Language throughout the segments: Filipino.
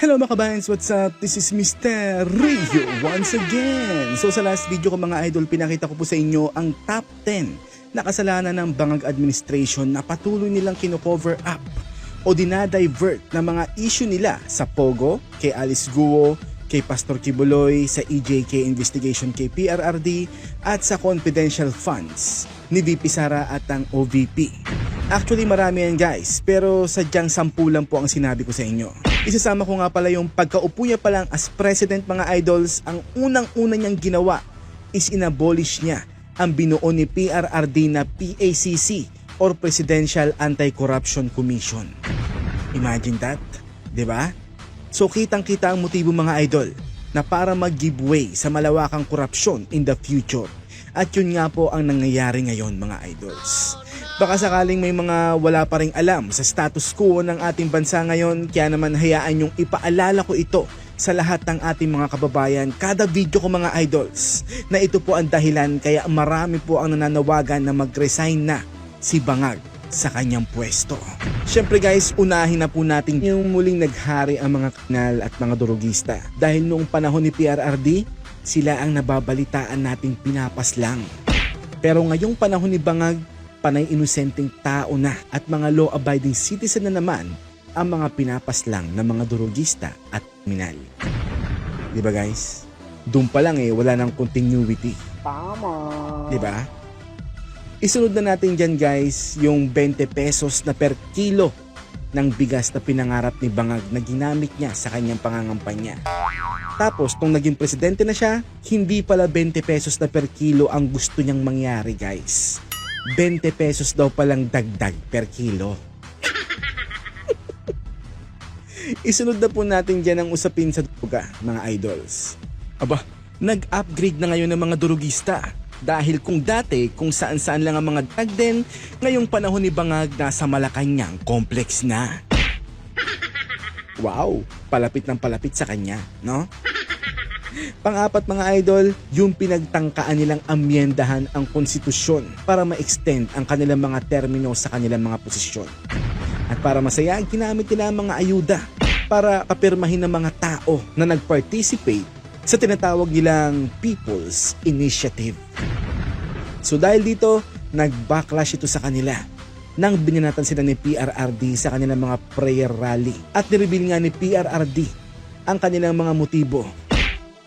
Hello mga kabayans, what's up? This is Mr. Rio once again. So sa last video ko mga idol, pinakita ko po sa inyo ang top 10 na kasalanan ng Bangag Administration na patuloy nilang kino-cover up o dinadivert na mga issue nila sa Pogo, kay Alice Guo, kay Pastor Kibuloy, sa EJK investigation kay PRRD at sa confidential funds ni VP Sara at ang OVP. Actually marami yan guys, pero sadyang 10 lang po ang sinabi ko sa inyo. Isasama ko nga pala yung pagkaupo niya pa lang as president mga idols, ang unang-una niyang ginawa is inabolish niya ang binuo ni PRRD na PACC or Presidential Anti-Corruption Commission. Imagine that, di ba? So kitang-kita ang motibo mga idol na para mag-giveaway sa malawakang korupsyon in the future. At yun nga po ang nangyayari ngayon mga idols. Baka sakaling may mga wala pa ring alam sa status quo ng ating bansa ngayon, kaya naman hayaan yung ipaalala ko ito sa lahat ng ating mga kababayan kada video ko mga idols, na ito po ang dahilan kaya marami po ang nananawagan na mag-resign na si Bangag sa kanyang pwesto. Syempre guys, unahin na po natin yung muling naghari ang mga kanal at mga durugista. Dahil noong panahon ni PRRD, sila ang nababalitaan nating pinapaslang. Pero ngayong panahon ni Bangag, panay inosenteng tao na at mga law-abiding citizen na naman ang mga pinapaslang ng mga durugista at kriminal. Diba guys? Doon pa lang wala nang continuity. Tama. Diba? Isunod na natin dyan guys yung 20 pesos na per kilo ng bigas na pinangarap ni Bangag na ginamit niya sa kanyang pangangampanya. Tapos nung naging presidente na siya, hindi pala 20 pesos na per kilo ang gusto niyang mangyari guys. 20 pesos daw palang dagdag per kilo. Isunod na po natin dyan ang usapin sa duga, mga idols. Aba, nag-upgrade na ngayon ng mga durugista. Dahil kung dati, kung saan-saan lang ang mga dagden, ngayong panahon ni Bangag nasa Malacanang complex na. Wow, palapit ng palapit sa kanya, no? Pang-apat mga idol, yung pinagtangkaan nilang amyendahan ang konstitusyon para ma-extend ang kanilang mga termino sa kanilang mga posisyon. At para masaya, ginamit nila ang mga ayuda para papirmahin ng mga tao na nag-participate sa tinatawag nilang People's Initiative. So dahil dito, nag-backlash ito sa kanila nang binanatan sila ni PRRD sa kanilang mga prayer rally. At nireveal nga ni PRRD ang kanilang mga motibo.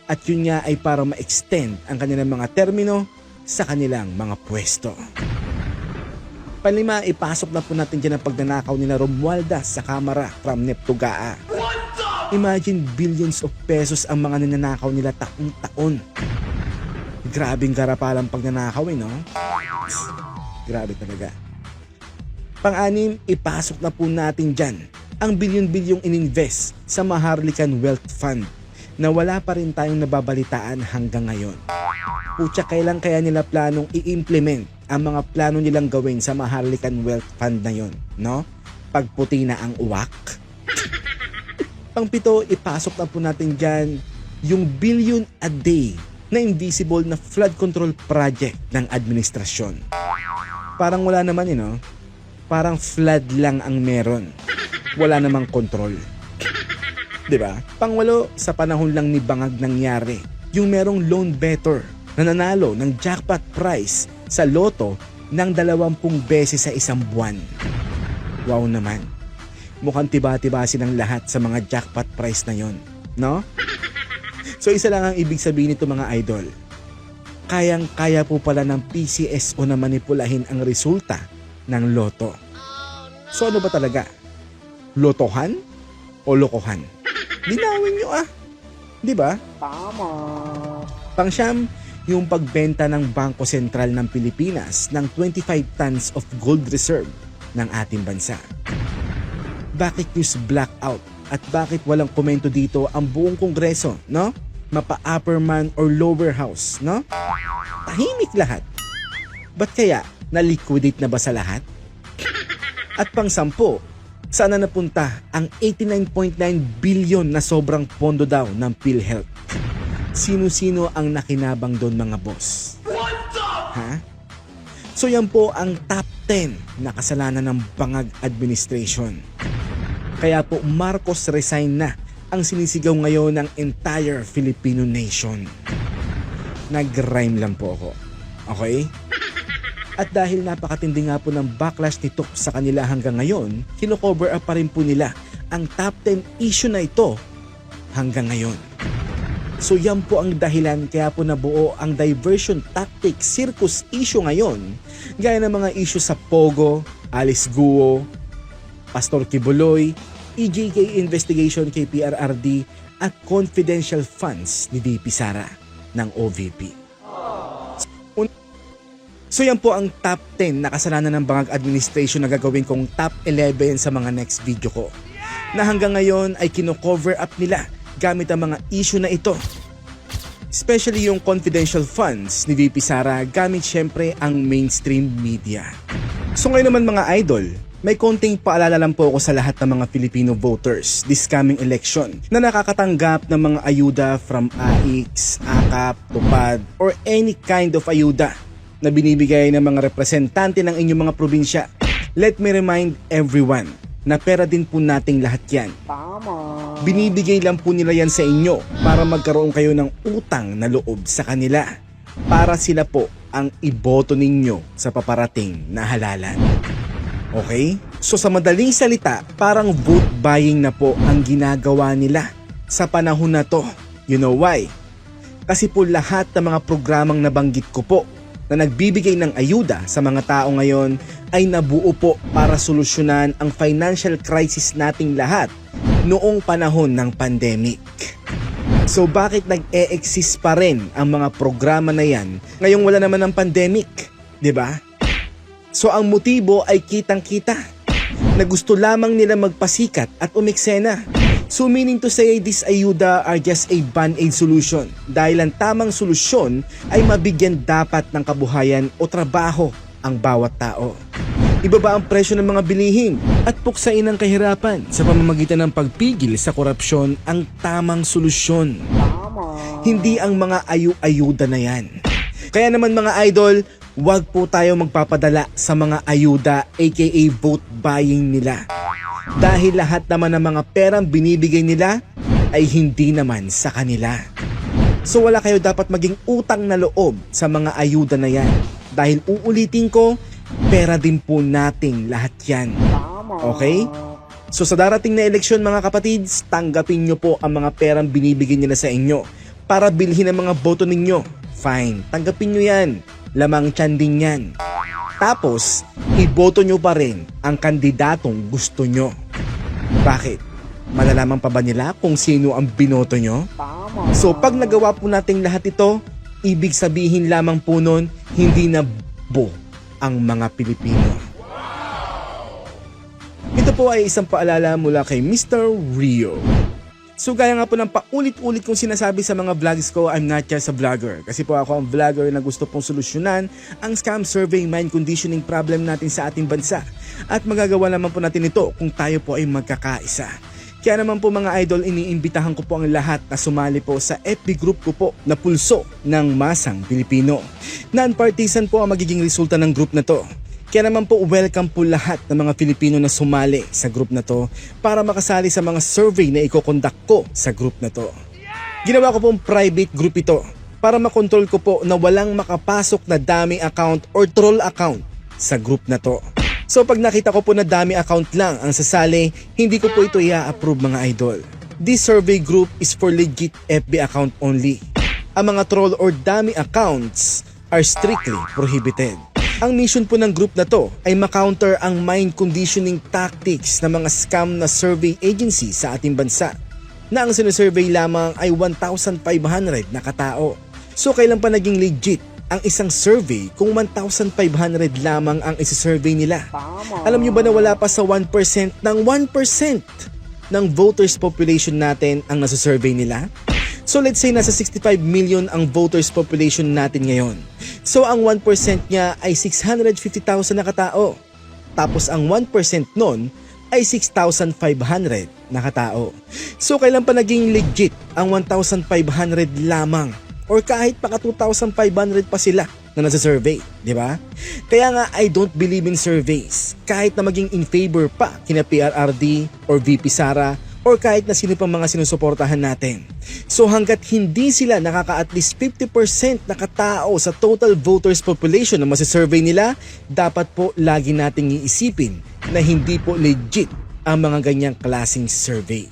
At yun nga ay para ma-extend ang kanilang mga termino sa kanilang mga pwesto. Panlima, ipasok na po natin dyan ang pagnanakaw nila Romualdez sa Kamara from Neptugaa. Imagine billions of pesos ang mga ninanakaw nila taon-taon. Grabing garapalang pagnanakaw no? Grabe talaga. Pang-anim, ipasok na po natin dyan ang bilyon-bilyong ininvest sa Maharlikan Wealth Fund na wala pa rin tayong nababalitaan hanggang ngayon. Putya, kailan kaya nila planong i-implement ang mga plano nilang gawin sa Maharlikan Wealth Fund na yon, no? Pagputi na ang uwak. Pang-pito, ipasok na po natin dyan yung billion a day na invisible na flood control project ng administrasyon. Parang wala naman no? Parang flood lang ang meron. Wala namang control. Diba? Pangwalo, sa panahon lang ni Bangag nangyari yung merong loan better na nanalo ng jackpot prize sa loto ng 20 beses sa isang buwan. Wow naman. Mukhang tiba-tiba silang lahat sa mga jackpot prize na yon, no? So isa lang ang ibig sabihin nito mga idol. Kayang-kaya po pala ng PCSO na manipulahin ang resulta ng loto. So ano ba talaga? Lotohan o lokohan? Linawin nyo di ba? Tama. Pang-siyam, yung pagbenta ng Bangko Sentral ng Pilipinas ng 25 tons of gold reserve ng ating bansa. Bakit news blackout at bakit walang komento dito ang buong kongreso, no? Mapa-upper man or lower house, no? Tahimik lahat. Ba't kaya na-liquidate na ba sa lahat? At pang-sampo, saan na napunta ang 89.9 billion na sobrang pondo daw ng PhilHealth? Sino-sino ang nakinabang doon mga boss? Ha? So yan po ang top 10 na kasalanan ng Bangag Administration. Kaya po Marcos resign na ang sinisigaw ngayon ng entire Filipino nation. Nag-rhyme lang po ako. Okay? At dahil napakatindi nga po ng backlash nito sa kanila hanggang ngayon, kino-cover up pa rin po nila ang top 10 issue na ito hanggang ngayon. So yan po ang dahilan kaya po nabuo ang diversion tactic circus issue ngayon, gaya ng mga issue sa Pogo, Alice Guo, Pastor Kibuloy, EJK investigation kay PRRD at confidential funds ni VP Sara ng OVP. So yan po ang top 10 na kasalanan ng Bangag Administration na gagawin kong top 11 sa mga next video ko, na hanggang ngayon ay kino-cover up nila gamit ang mga issue na ito. Especially yung confidential funds ni VP Sara gamit syempre ang mainstream media. So ngayon naman mga idol, may konting paalala lang po ako sa lahat ng mga Filipino voters this coming election na nakakatanggap ng mga ayuda from AIX, AKAP, TUPAD, or any kind of ayuda na binibigay ng mga representante ng inyong mga probinsya. Let me remind everyone na pera din po nating lahat yan. Tama. Binibigay lang po nila yan sa inyo para magkaroon kayo ng utang na loob sa kanila, para sila po ang iboto ninyo sa paparating na halalan. Okay? So sa madaling salita, parang vote buying na po ang ginagawa nila sa panahon na to. You know why? Kasi po lahat ng mga programang nabanggit ko po na nagbibigay ng ayuda sa mga tao ngayon ay nabuo po para solusyonan ang financial crisis nating lahat noong panahon ng pandemic. So bakit nag-e-exist pa rin ang mga programa na yan ngayong wala naman ng pandemic? 'Di ba? So ang motibo ay kitang-kita na gusto lamang nila magpasikat at umeksena. So meaning to say, these ayuda are just a band-aid solution dahil ang tamang solusyon ay mabigyan dapat ng kabuhayan o trabaho ang bawat tao. Ibaba ang presyo ng mga bilihin at puksain ang kahirapan sa pamamagitan ng pagpigil sa korupsyon ang tamang solusyon. Hindi ang mga ayuda na yan. Kaya naman mga idol, huwag po tayo magpapadala sa mga ayuda aka vote buying nila. Dahil lahat naman ng mga perang binibigay nila ay hindi naman sa kanila. So wala kayo dapat maging utang na loob sa mga ayuda na yan. Dahil uulitin ko, pera din po nating lahat yan. Okay? So sa darating na eleksyon mga kapatids, tanggapin nyo po ang mga perang binibigay nila sa inyo para bilhin ang mga boto ninyo. Fine, tanggapin nyo yan. Lamang tiyan din yan. Tapos, iboto nyo pa rin ang kandidatong gusto nyo. Bakit? Malalaman pa ba nila kung sino ang binoto nyo? So, pag nagawa po natin lahat ito, ibig sabihin lamang po nun, hindi na bo ang mga Pilipino. Ito po ay isang paalala mula kay Mr. Rio. So gaya nga po ng paulit-ulit kong sinasabi sa mga vlogs ko, I'm not just a vlogger. Kasi po ako ang vlogger na gusto pong solusyonan ang scam survey mind conditioning problem natin sa ating bansa. At magagawa naman po natin ito kung tayo po ay magkakaisa. Kaya naman po mga idol, iniimbitahan ko po ang lahat na sumali po sa FB group ko po na Pulso ng Masang Pilipino. Non-partisan po ang magiging resulta ng group na to. Kaya naman po welcome po lahat ng mga Pilipino na sumali sa group na to para makasali sa mga survey na iko-conduct ko sa group na to. Ginawa ko pong private group ito para makontrol ko po na walang makapasok na dummy account or troll account sa group na to. So pag nakita ko po na dummy account lang ang sasali, hindi ko po ito i-approve mga idol. This survey group is for legit FB account only. Ang mga troll or dummy accounts are strictly prohibited. Ang mission po ng group na to ay makounter ang mind conditioning tactics ng mga scam na survey agency sa ating bansa na ang sinusurvey lamang ay 1,500 na katao. So kailan pa naging legit ang isang survey kung 1,500 lamang ang isi-survey nila? Alam nyo ba na wala pa sa 1% ng 1% ng voters population natin ang nasa-survey nila? So let's say nasa 65 million ang voters population natin ngayon. So ang 1% niya ay 650,000 na katao. Tapos ang 1% nun ay 6,500 na katao. So kailan pa naging legit ang 1,500 lamang? Or kahit paka 2,500 pa sila na nasa-survey, di ba? Kaya nga I don't believe in surveys. Kahit na maging in favor pa kina PRRD or VP Sara or kahit na sino pang mga sinusuportahan natin. So hanggat hindi sila nakaka at least 50% na katao sa total voters population na masisurvey nila, dapat po lagi nating iisipin na hindi po legit ang mga ganyang klaseng survey.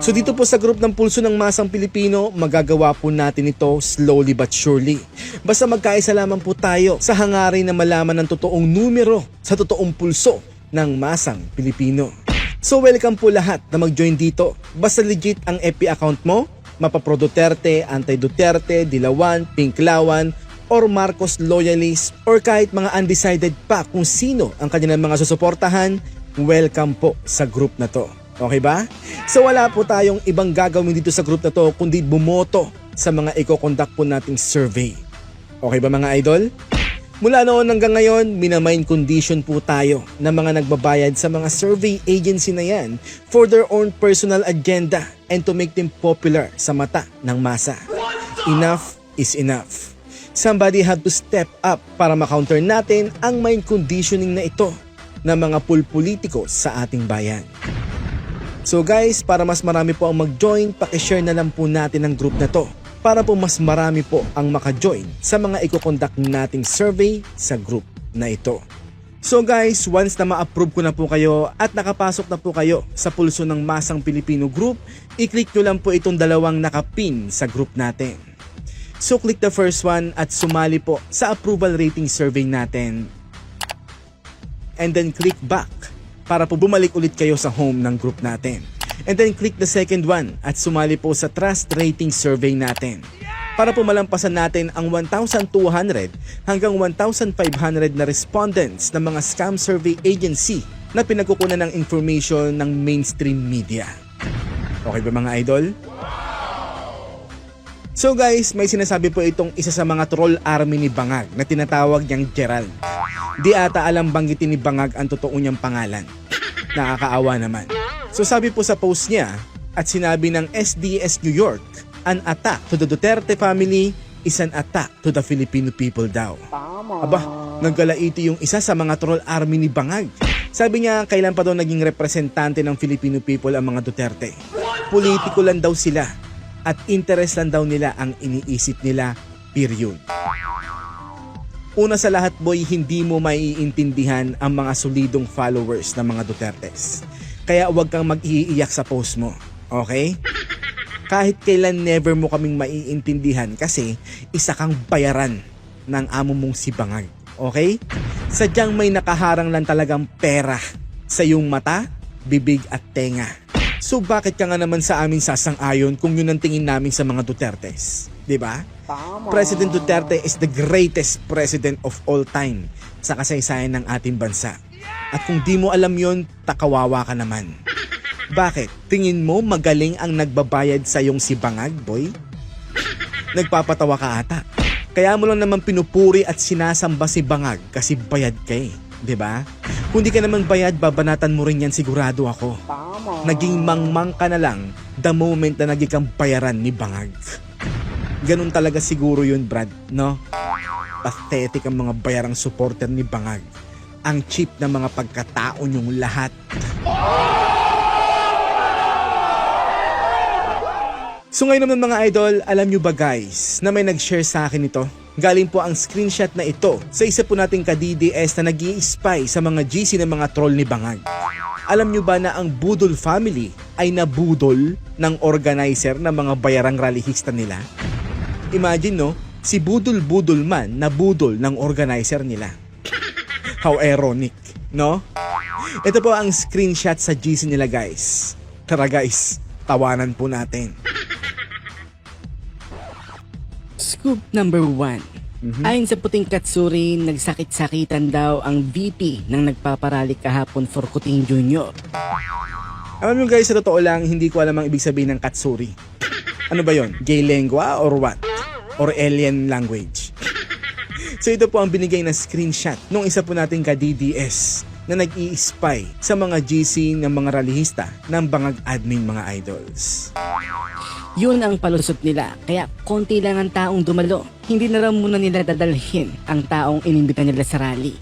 So dito po sa group ng Pulso ng Masang Pilipino, magagawa po natin ito slowly but surely. Basta magkaisa lamang po tayo sa hangarin na malaman ng totoong numero sa totoong pulso ng Masang Pilipino. So welcome po lahat na mag-join dito. Basta legit ang FB account mo, mapapro Duterte, anti-Duterte, Dilawan, Pinklawan, or Marcos loyalist, or kahit mga undecided pa kung sino ang kanilang mga susuportahan, welcome po sa group na to. Okay ba? So wala po tayong ibang gagawin dito sa group na to kundi bumoto sa mga i-conduct po nating survey. Okay ba mga idol? Mula noon hanggang ngayon, minamain condition po tayo ng mga nagbabayad sa mga survey agency na yan for their own personal agenda and to make them popular sa mata ng masa. Enough is enough. Somebody had to step up para ma-counter natin ang mind conditioning na ito ng mga pulpolitiko sa ating bayan. So guys, para mas marami po ang mag-join, pakishare na lang po natin ang group na to para po mas marami po ang maka-join sa mga i-conduct nating survey sa group na ito. So guys, once na ma-approve ko na po kayo at nakapasok na po kayo sa Pulso ng Masang Pilipino group, i-click nyo lang po itong dalawang nakapin sa group natin. So click the first one at sumali po sa approval rating survey natin. And then click back para po bumalik ulit kayo sa home ng group natin. And then click the second one at sumali po sa trust rating survey natin. Para po malampasan natin ang 1,200 hanggang 1,500 na respondents ng mga scam survey agency na pinagkukunan ng information ng mainstream media. Okay ba mga idol? So guys, may sinasabi po itong isa sa mga troll army ni Bangag na tinatawag niyang Gerald. Di ata alam banggitin ni Bangag ang totoo niyang pangalan. Nakakaawa naman. So sabi po sa post niya at sinabi ng SDS New York, an attack to the Duterte family is an attack to the Filipino people daw. Aba, naggalaiti yung isa sa mga troll army ni Bangag. Sabi niya kailan pa daw naging representante ng Filipino people ang mga Duterte. Politiko lang daw sila at interest lang daw nila ang iniisip nila, period. Una sa lahat boy, hindi mo maiintindihan ang mga solidong followers ng mga Dutertes. Kaya huwag kang mag-iiyak sa post mo, okay? Kahit kailan never mo kaming maiintindihan kasi isa kang bayaran ng amo mong si Bangag, okay? Sadyang may nakaharang lang talagang pera sa iyong mata, bibig at tenga. So bakit ka nga naman sa amin sasang-ayon kung yun ang tingin namin sa mga Dutertes? Diba? President Duterte is the greatest president of all time sa kasaysayan ng ating bansa. At kung di mo alam yon, takawawa ka naman. Bakit? Tingin mo magaling ang nagbabayad sa yung si Bangag, boy? Nagpapatawa ka ata. Kaya mo lang naman pinupuri at sinasamba si Bangag kasi bayad ka eh. Diba? Kung di ka naman bayad, babanatan mo rin yan, sigurado ako. Naging mangmang ka na lang the moment na naging kang bayaran ni Bangag. Ganun talaga siguro yun, Brad, no? Pathetic ang mga bayarang supporter ni Bangag. Ang cheap na mga pagkatao niyong lahat. So ngayon naman mga idol, alam nyo ba guys, na may nag-share sa akin ito? Galing po ang screenshot na ito sa isa po nating ka-DDS na nag-i-spy sa mga GC ng mga troll ni Bangag. Alam nyo ba na ang Budol family ay nabudol ng organizer ng mga bayarang rallyista nila? Imagine no, si Budol-Budol man nabudol ng organizer nila. How ironic, no? Ito po ang screenshot sa GC nila guys. Tara guys, tawanan po natin. Scoop number 1. Ayon sa Puting Katsuri, nagsakit-sakitan daw ang VP ng nagpaparally kahapon for Kuting Jr. Alam nyo guys, sa totoo lang, hindi ko alam ang ibig sabihin ng Katsuri. Ano ba yon? Gay lengua or what? Or alien language? So ito po ang binigay na screenshot nung isa po nating ka-DDS na nag-i-spy sa mga GC ng mga rallyista ng Bangag admin mga idols. Yun ang palusot nila, kaya konti lang ang taong dumalo. Hindi na raw muna nila dadalhin ang taong inimbita nila sa rally.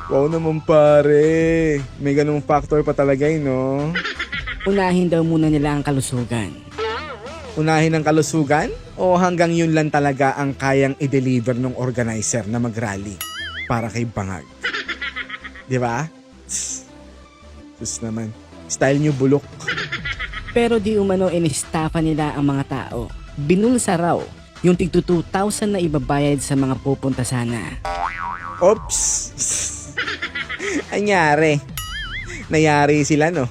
Wow naman pare, may ganung factor pa talaga no? Unahin daw muna nila ang kalusugan. Unahin ang kalusugan o hanggang yun lang talaga ang kayang i-deliver ng organizer na mag-rally para kay Bangag? Di ba? Sus naman. Style nyo bulok. Pero di umano inistafa nila ang mga tao. Binulsa raw yung tigto 2,000 na ibabayad sa mga pupunta sana. Oops! Anyari. Nayari sila, no?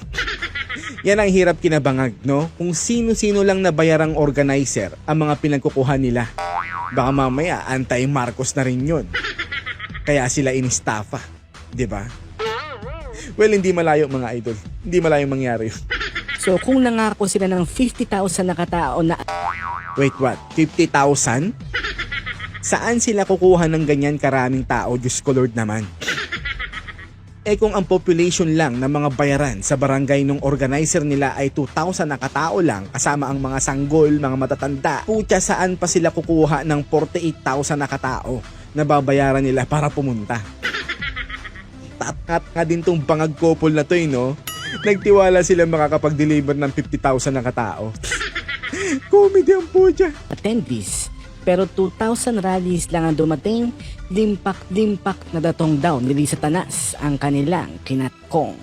Yan ang hirap kinabangag, no? Kung sino-sino lang nabayarang organizer ang mga pinagkukuha nila. Baka mamaya anti-Marcos na rin yun. Kaya sila inistafa. Di ba? Well, hindi malayo mga idol. Hindi malayo mangyari yun. So kung nangako sila ng 50,000 na katao na Wait, what? 50,000? Saan sila kukuha ng ganyan karaming tao? Diyos ko Lord naman. Eh kung ang population lang ng mga bayaran sa barangay ng organizer nila ay 2,000 na katao lang kasama ang mga sanggol, mga matatanda, putya saan pa sila kukuha ng 48,000 na katao na babayaran nila para pumunta? Tatat nga din tong Bangag couple na to no? Nagtiwala sila makakapag-deliver ng 50,000 na katao. Comedy ang putya. attendees. Pero 2,000 rallies lang ang dumating, limpak-limpak na datong daw ni Lisa Tanas ang kanilang kinatkong.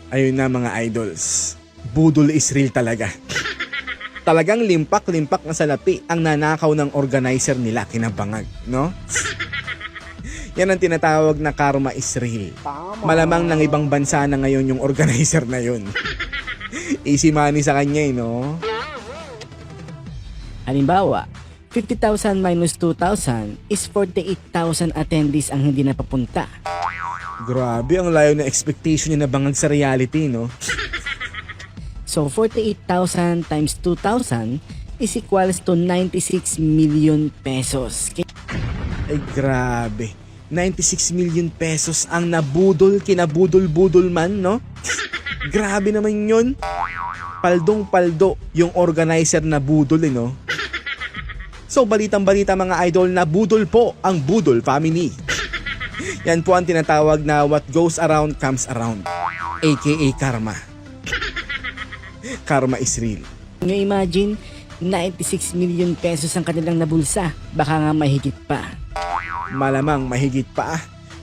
Ayun na mga idols. Budol is real talaga. Talagang limpak-limpak na salapi ang nanakaw ng organizer nila kinabangag, no? Yan ang tinatawag na karma is real. Malamang ng ibang bansa na ngayon yung organizer na yun. Easy money sa kanya no? Halimbawa, 50,000 minus 2,000 is 48,000 attendees ang hindi napapunta. Grabe, ang layo na expectation niya na bangag sa reality, no? So 48,000 times 2,000 is equals to 96 million pesos. Ay grabe. 96 million pesos ang nabudol, kinabudol-budol man, no? Grabe naman yun. Paldong-paldo yung organizer na budol, no? So balitang-balita mga idol na budol po ang Budol family. Yan po ang tinatawag na what goes around comes around. AKA karma. Karma is real. Nyo imagine, 96 million pesos ang kanilang nabulsa. Baka nga mahigit pa. Malamang mahigit pa.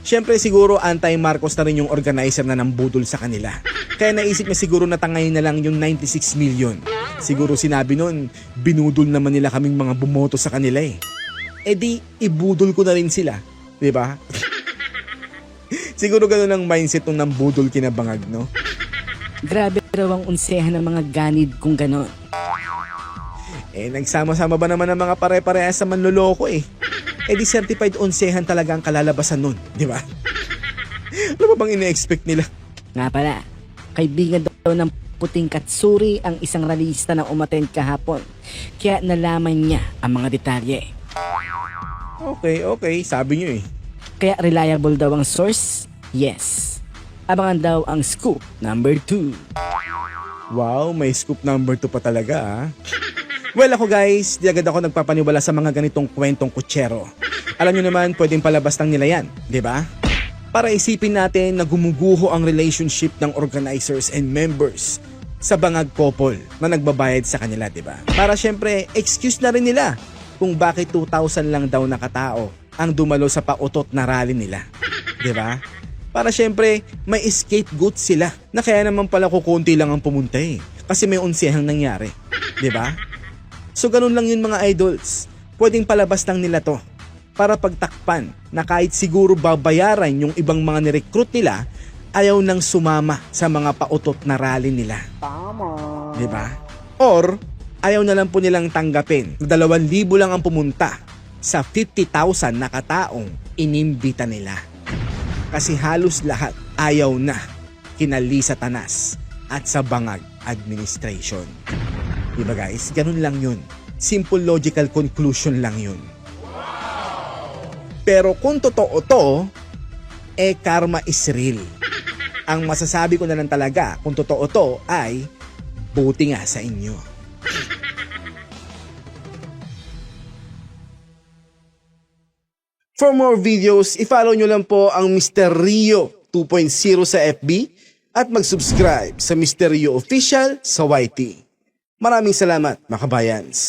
Siyempre siguro anti-Marcos na rin yung organizer na nambudol sa kanila. Kaya naisip niya siguro na tangayin na lang yung 96 million. Siguro sinabi nun, binudol naman nila kaming mga bumoto sa kanila eh. E di, ibudol ko na rin sila. Diba? Siguro ganun ang mindset nung nambudol kinabangag, no? Grabe raw ang unsehan ng mga ganid kung ganon. Eh, nagsama-sama ba naman ang mga pare-parehas sa manloloko eh? Eh di certified onsehan talaga ang kalalabasan nun, di ba? Ano ba bang ine-expect nila? Nga pala, kaibigan daw ng puting katsuri ang isang ralista na umattend kahapon. Kaya nalaman niya ang mga detalye. Okay, sabi nyo eh. Kaya reliable daw ang source? Yes. Abangan daw ang scoop number 2. Wow, may scoop number 2 pa talaga ah. Well ako guys, di agad ako nagpapaniwala sa mga ganitong kwentong kutsero. Alam nyo naman, pwedeng palabas lang nila yan, di ba? Para isipin natin na gumuguho ang relationship ng organizers and members sa Bangag couple na nagbabayad sa kanila, di ba? Para syempre, excuse na rin nila kung bakit 2,000 lang daw na katao ang dumalo sa pautot na rally nila, di ba? Para syempre, may scapegoat sila na kaya naman pala kukunti lang ang pumunta eh. Kasi may unsehang nangyari, di ba? So ganun lang yun mga idols. Pwedeng palabas lang nila to para pagtakpan na kahit siguro babayaran yung ibang mga nirecruit nila, ayaw nang sumama sa mga pautot na rally nila. Tama. Diba? Or ayaw na lang po nilang tanggapin na 2,000 lang ang pumunta sa 50,000 na kataong inimbita nila. Kasi halos lahat ayaw na kina Lisa Tanas at sa Bangag Administration. Diba guys? Ganun lang yun. Simple logical conclusion lang yun. Pero kung totoo to, karma is real. Ang masasabi ko na lang talaga kung totoo to ay buti nga sa inyo. For more videos, i-follow nyo lang po ang Mr. Rio 2.0 sa FB at mag-subscribe sa Misteryo Official sa YT. Maraming salamat, mga kabayans.